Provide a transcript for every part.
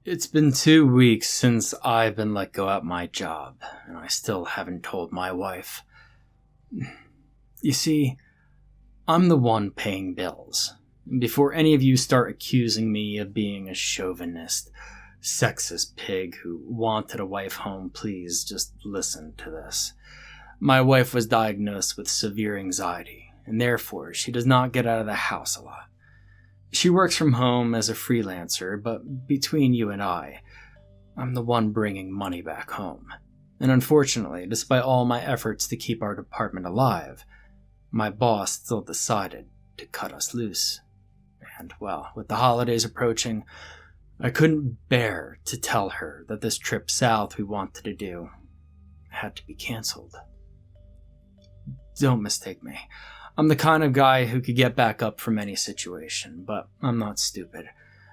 It's been 2 weeks since I've been let go at my job, and I still haven't told my wife. You see, I'm the one paying bills. Before any of you start accusing me of being a chauvinist, sexist pig who wanted a wife home, please just listen to this. My wife was diagnosed with severe anxiety, and therefore she does not get out of the house a lot. She works from home as a freelancer, but between you and I'm the one bringing money back home. And unfortunately, despite all my efforts to keep our department alive, my boss still decided to cut us loose. And, well, with the holidays approaching, I couldn't bear to tell her that this trip south we wanted to do had to be canceled. Don't mistake me. I'm the kind of guy who could get back up from any situation, but I'm not stupid.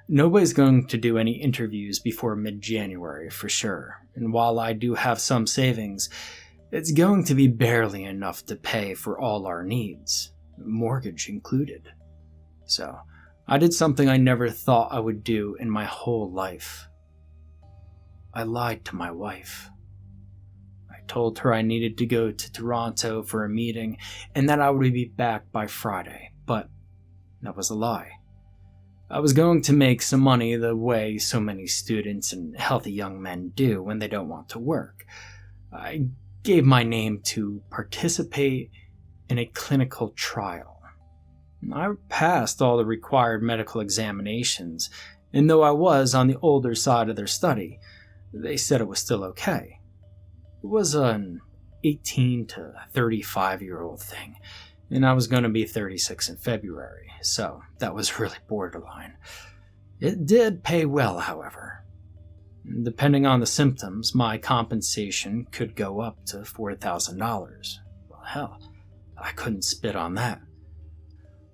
Nobody's going to do any interviews before mid-January for sure, and while I do have some savings, it's going to be barely enough to pay for all our needs, mortgage included. So, I did something I never thought I would do in my whole life. I lied to my wife. I told her I needed to go to Toronto for a meeting and that I would be back by Friday, but that was a lie. I was going to make some money the way so many students and healthy young men do when they don't want to work. I gave my name to participate in a clinical trial. I passed all the required medical examinations, and though I was on the older side of their study, they said it was still okay. It was an 18 to 35-year-old thing, and I was going to be 36 in February, so that was really borderline. It did pay well, however. Depending on the symptoms, my compensation could go up to $4,000. Well, hell, I couldn't spit on that.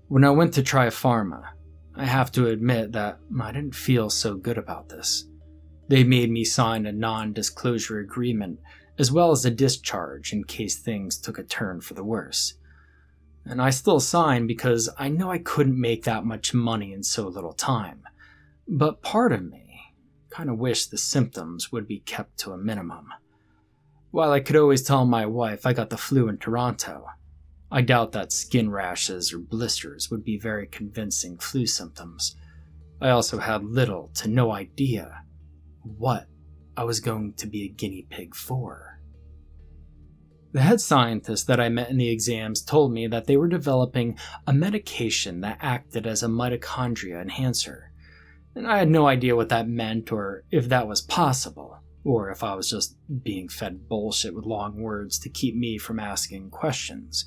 When I went to RIYFINA, I have to admit that I didn't feel so good about this. They made me sign a non-disclosure agreement, as well as a discharge in case things took a turn for the worse. And I still signed because I know I couldn't make that much money in so little time. But part of me kind of wished the symptoms would be kept to a minimum. While I could always tell my wife I got the flu in Toronto, I doubt that skin rashes or blisters would be very convincing flu symptoms. I also had little to no idea what I was going to be a guinea pig for. The head scientist that I met in the exams told me that they were developing a medication that acted as a mitochondria enhancer, and I had no idea what that meant or if that was possible, or if I was just being fed bullshit with long words to keep me from asking questions.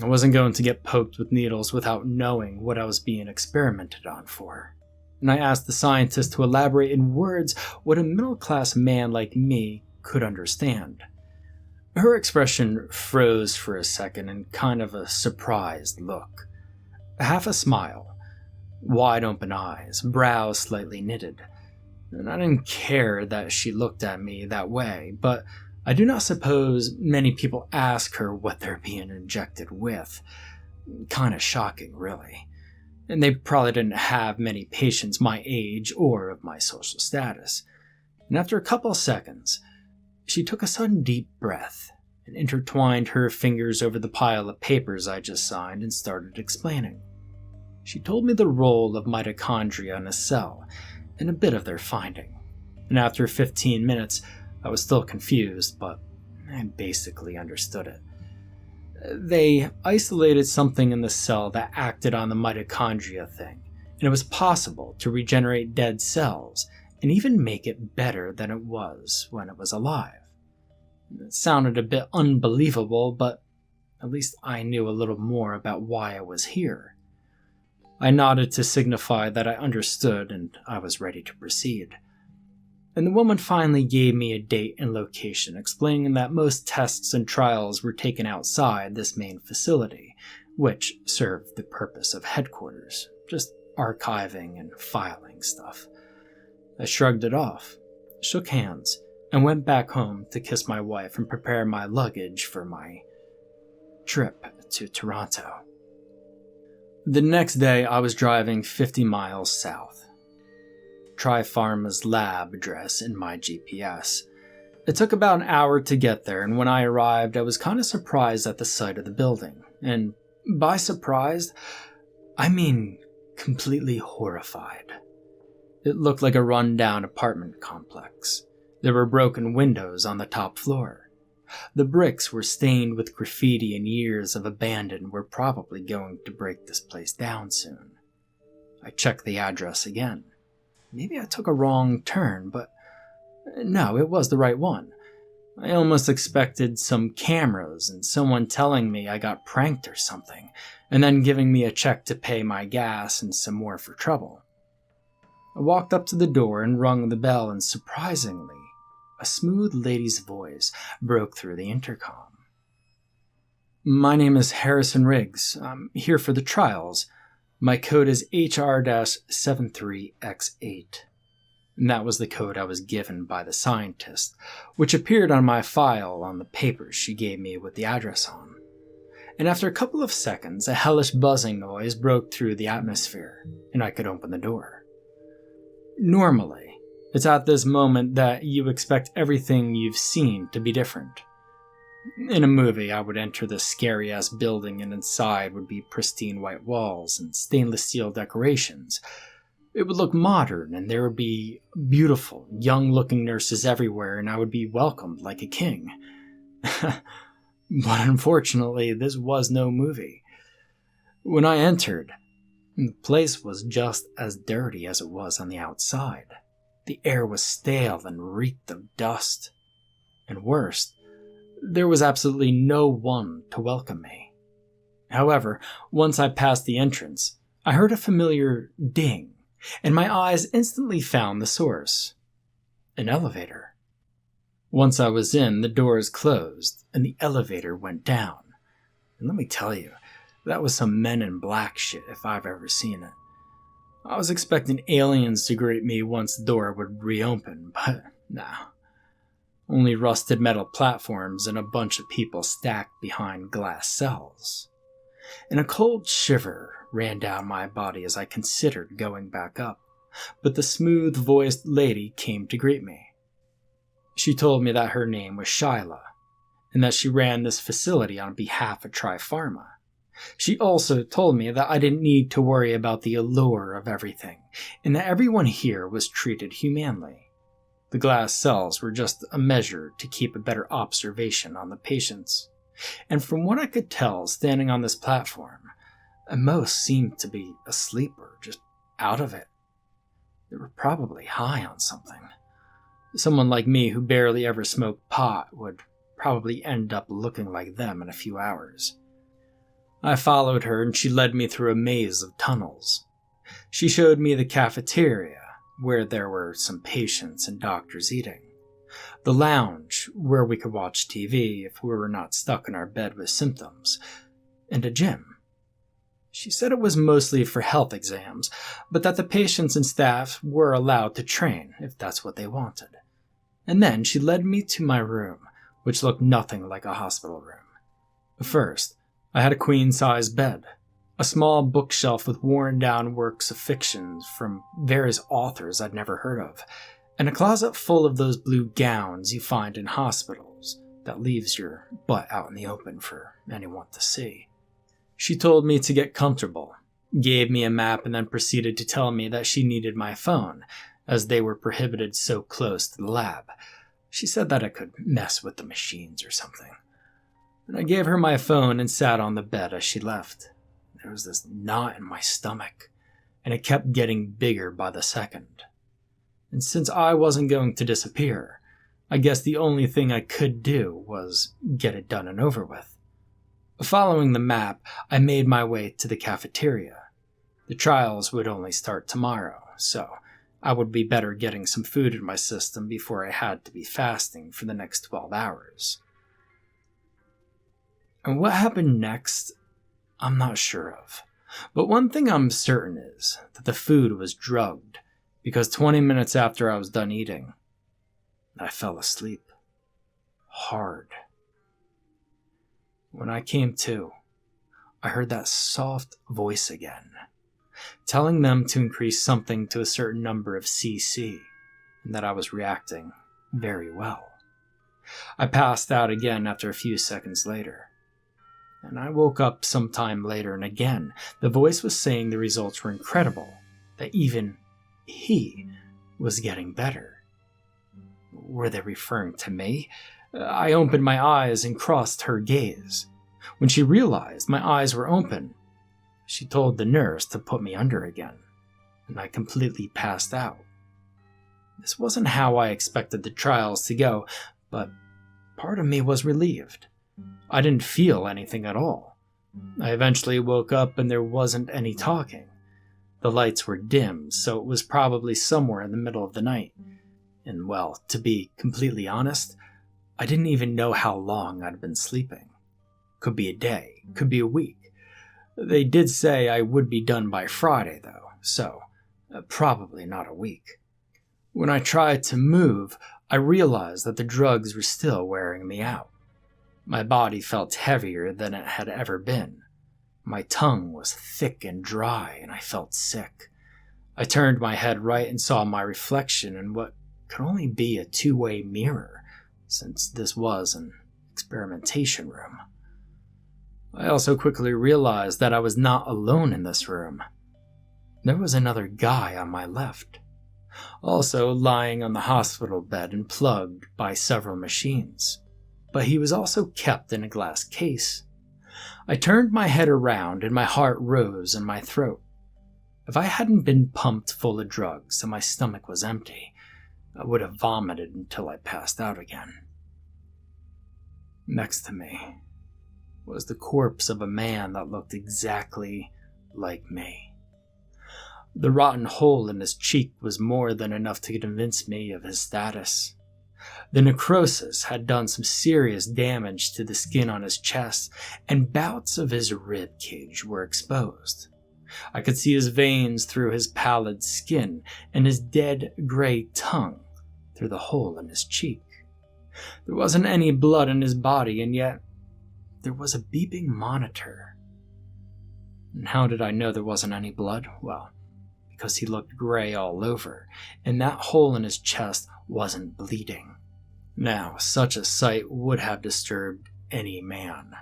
I wasn't going to get poked with needles without knowing what I was being experimented on for. And I asked the scientist to elaborate in words what a middle-class man like me could understand. Her expression froze for a second in kind of a surprised look. Half a smile, wide open eyes, brows slightly knitted. And I didn't care that she looked at me that way, but I do not suppose many people ask her what they're being injected with. Kinda shocking, really. And they probably didn't have many patients my age or of my social status. And after a couple of seconds, she took a sudden deep breath and intertwined her fingers over the pile of papers I just signed and started explaining. She told me the role of mitochondria in a cell and a bit of their finding. And after 15 minutes, I was still confused, but I basically understood it. They isolated something in the cell that acted on the mitochondria thing, and it was possible to regenerate dead cells and even make it better than it was when it was alive. It sounded a bit unbelievable, but at least I knew a little more about why I was here. I nodded to signify that I understood and I was ready to proceed. And the woman finally gave me a date and location, explaining that most tests and trials were taken outside this main facility, which served the purpose of headquarters, just archiving and filing stuff. I shrugged it off, shook hands, and went back home to kiss my wife and prepare my luggage for my trip to Toronto. The next day, I was driving 50 miles south. Tri-Pharma's lab address in my GPS. It took about an hour to get there, and when I arrived, I was kind of surprised at the sight of the building. And by surprised, I mean completely horrified. It looked like a run-down apartment complex. There were broken windows on the top floor. The bricks were stained with graffiti, and years of abandon were probably going to break this place down soon. I checked the address again. Maybe I took a wrong turn, but no, it was the right one. I almost expected some cameras and someone telling me I got pranked or something, and then giving me a check to pay my gas and some more for trouble. I walked up to the door and rung the bell, and surprisingly, a smooth lady's voice broke through the intercom. "My name is Harrison Riggs. I'm here for the trials. My code is HR-73X8. And that was the code I was given by the scientist, which appeared on my file on the papers she gave me with the address on. And after a couple of seconds, a hellish buzzing noise broke through the atmosphere, and I could open the door. Normally, it's at this moment that you expect everything you've seen to be different. In a movie, I would enter this scary-ass building, and inside would be pristine white walls and stainless steel decorations. It would look modern, and there would be beautiful, young-looking nurses everywhere, and I would be welcomed like a king. But unfortunately, this was no movie. When I entered, the place was just as dirty as it was on the outside. The air was stale and reeked of dust. And worst, there was absolutely no one to welcome me. However, once I passed the entrance, I heard a familiar ding, and my eyes instantly found the source. An elevator. Once I was in, the doors closed, and the elevator went down. And let me tell you, that was some Men in Black shit if I've ever seen it. I was expecting aliens to greet me once the door would reopen, but no. Only rusted metal platforms and a bunch of people stacked behind glass cells. And a cold shiver ran down my body as I considered going back up, but the smooth-voiced lady came to greet me. She told me that her name was Shyla, and that she ran this facility on behalf of Tri-Pharma. She also told me that I didn't need to worry about the allure of everything, and that everyone here was treated humanely. The glass cells were just a measure to keep a better observation on the patients. And from what I could tell standing on this platform, most seemed to be asleep or just out of it. They were probably high on something. Someone like me who barely ever smoked pot would probably end up looking like them in a few hours. I followed her, and she led me through a maze of tunnels. She showed me the cafeteria, where there were some patients and doctors eating. The lounge, where we could watch TV if we were not stuck in our bed with symptoms. And a gym. She said it was mostly for health exams, but that the patients and staff were allowed to train if that's what they wanted. And then she led me to my room, which looked nothing like a hospital room. First, I had a queen-size bed, a small bookshelf with worn-down works of fiction from various authors I'd never heard of, and a closet full of those blue gowns you find in hospitals that leaves your butt out in the open for anyone to see. She told me to get comfortable, gave me a map, and then proceeded to tell me that she needed my phone, as they were prohibited so close to the lab. She said that I could mess with the machines or something. And I gave her my phone and sat on the bed as she left. There was this knot in my stomach, and it kept getting bigger by the second. And since I wasn't going to disappear, I guess the only thing I could do was get it done and over with. Following the map, I made my way to the cafeteria. The trials would only start tomorrow, so I would be better getting some food in my system before I had to be fasting for the next 12 hours. And what happened next, I'm not sure of. But one thing I'm certain is that the food was drugged, because 20 minutes after I was done eating, I fell asleep. Hard. When I came to, I heard that soft voice again. telling them to increase something to a certain number of CC, and that I was reacting very well. I passed out again after a few seconds later, and I woke up some time later, and again, the voice was saying the results were incredible, that even he was getting better. Were they referring to me? I opened my eyes and crossed her gaze. When she realized my eyes were open, she told the nurse to put me under again, and I completely passed out. This wasn't how I expected the trials to go, but part of me was relieved. I didn't feel anything at all. I eventually woke up and there wasn't any talking. The lights were dim, so it was probably somewhere in the middle of the night. And well, to be completely honest, I didn't even know how long I'd been sleeping. Could be a day, could be a week. They did say I would be done by Friday, though, so probably not a week. When I tried to move, I realized that the drugs were still wearing me out. My body felt heavier than it had ever been. My tongue was thick and dry, and I felt sick. I turned my head right and saw my reflection in what could only be a two-way mirror, since this was an experimentation room. I also quickly realized that I was not alone in this room. There was another guy on my left, also lying on the hospital bed and plugged by several machines, but he was also kept in a glass case. I turned my head around and my heart rose in my throat. If I hadn't been pumped full of drugs and my stomach was empty, I would have vomited until I passed out again. Next to me was the corpse of a man that looked exactly like me. The rotten hole in his cheek was more than enough to convince me of his status. The necrosis had done some serious damage to the skin on his chest, and bouts of his rib cage were exposed. I could see his veins through his pallid skin and his dead gray tongue through the hole in his cheek. There wasn't any blood in his body, and yet there was a beeping monitor. And how did I know there wasn't any blood? Well, because he looked gray all over, and that hole in his chest wasn't bleeding. Now, such a sight would have disturbed any man.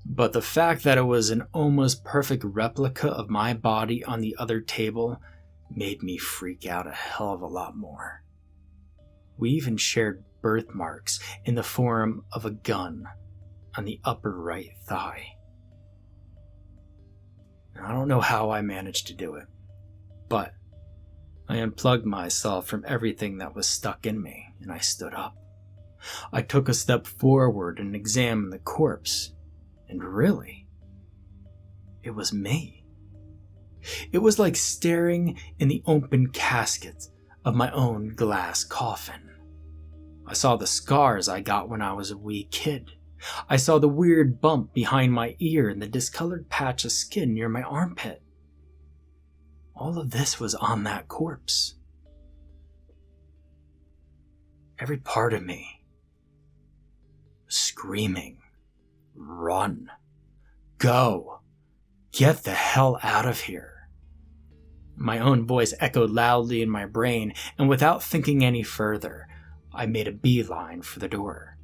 But the fact that it was an almost perfect replica of my body on the other table made me freak out a hell of a lot more. We even shared birthmarks in the form of a gun on the upper right thigh. I don't know how I managed to do it, but I unplugged myself from everything that was stuck in me, and I stood up. I took a step forward and examined the corpse, and really, it was me. It was like staring in the open casket of my own glass coffin. I saw the scars I got when I was a wee kid. I saw the weird bump behind my ear and the discolored patch of skin near my armpit. All of this was on that corpse. Every part of me was screaming, "Run! Go! Get the hell out of here!" My own voice echoed loudly in my brain, and without thinking any further, I made a beeline for the door.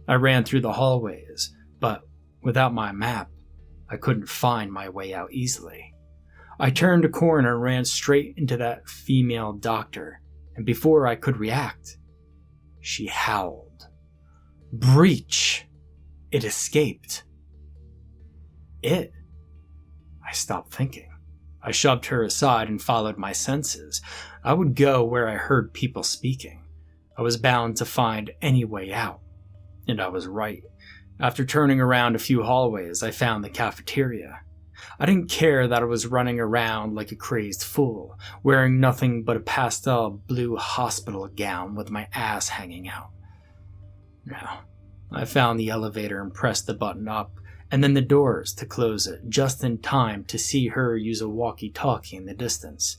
I ran through the hallways, but without my map, I couldn't find my way out easily. I turned a corner and ran straight into that female doctor, and before I could react, she howled. "Breach!" It escaped. It? I stopped thinking. I shoved her aside and followed my senses. I would go where I heard people speaking. I was bound to find any way out. And I was right. After turning around a few hallways, I found the cafeteria. I didn't care that I was running around like a crazed fool, wearing nothing but a pastel blue hospital gown with my ass hanging out. No, I found the elevator and pressed the button up, and then the doors to close it, just in time to see her use a walkie-talkie in the distance.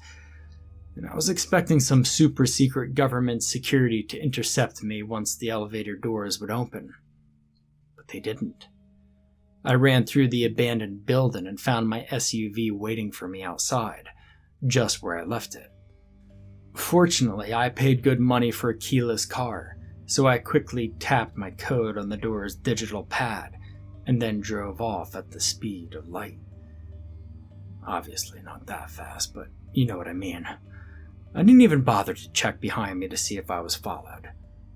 And I was expecting some super secret government security to intercept me once the elevator doors would open. But they didn't. I ran through the abandoned building and found my SUV waiting for me outside, just where I left it. Fortunately, I paid good money for a keyless car, so I quickly tapped my code on the door's digital pad and then drove off at the speed of light. Obviously not that fast, but you know what I mean. I didn't even bother to check behind me to see if I was followed.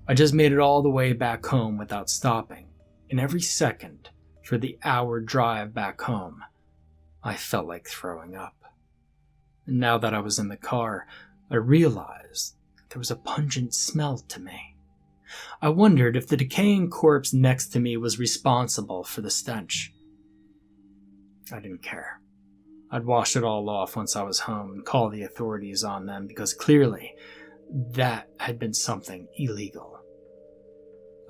I just made it all the way back home without stopping, and every second for the hour drive back home, I felt like throwing up. And now that I was in the car, I realized there was a pungent smell to me. I wondered if the decaying corpse next to me was responsible for the stench. I didn't care. I'd wash it all off once I was home and call the authorities on them because clearly that had been something illegal.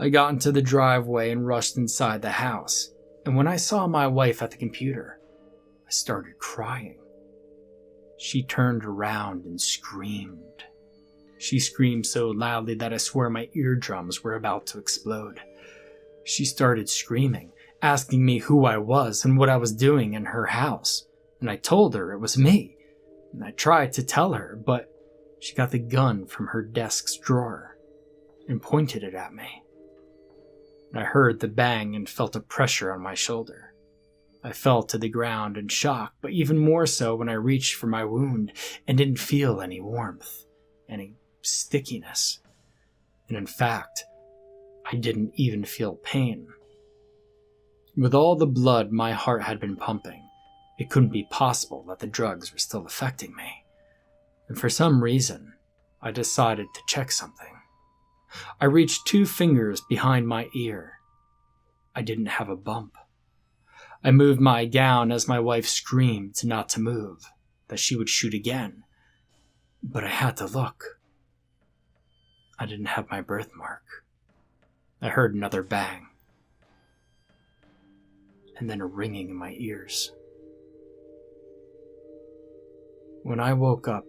I got into the driveway and rushed inside the house, and when I saw my wife at the computer, I started crying. She turned around and screamed. She screamed so loudly that I swear my eardrums were about to explode. She started screaming, asking me who I was and what I was doing in her house, and I told her it was me, and I tried to tell her, but she got the gun from her desk's drawer and pointed it at me. I heard the bang and felt a pressure on my shoulder. I fell to the ground in shock, but even more so when I reached for my wound and didn't feel any warmth, any stickiness. And in fact, I didn't even feel pain. With all the blood my heart had been pumping, it couldn't be possible that the drugs were still affecting me. And for some reason, I decided to check something. I reached 2 fingers behind my ear. I didn't have a bump. I moved my gown as my wife screamed not to move, that she would shoot again. But I had to look. I didn't have my birthmark. I heard another bang. And then a ringing in my ears. When I woke up,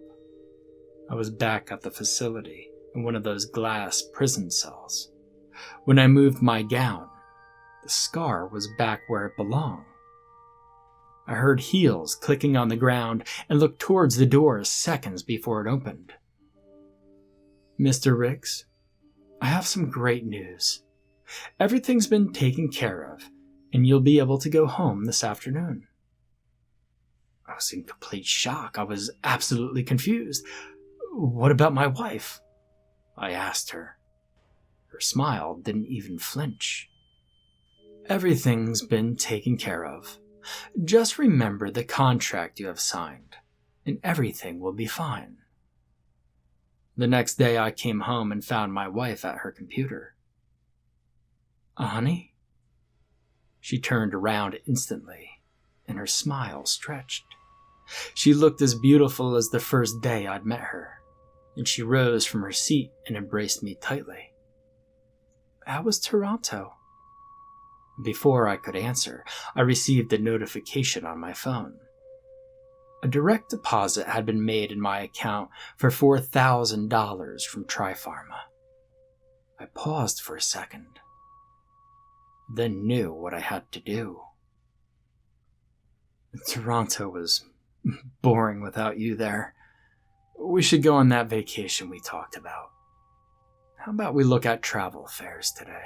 I was back at the facility in one of those glass prison cells. When I moved my gown, the scar was back where it belonged. I heard heels clicking on the ground and looked towards the door seconds before it opened. Mr. Riggs, I have some great news. Everything's been taken care of, and you'll be able to go home this afternoon. I was in complete shock. I was absolutely confused. What about my wife? I asked her. Her smile didn't even flinch. Everything's been taken care of. Just remember the contract you have signed, and everything will be fine. The next day I came home and found my wife at her computer. Honey? She turned around instantly, and her smile stretched. She looked as beautiful as the first day I'd met her, and she rose from her seat and embraced me tightly. How was Toronto? Before I could answer, I received a notification on my phone. A direct deposit had been made in my account for $4,000 from Tripharma. I paused for a second, then knew what I had to do. Toronto was boring without you there. We should go on that vacation we talked about. How about we look at travel fares today?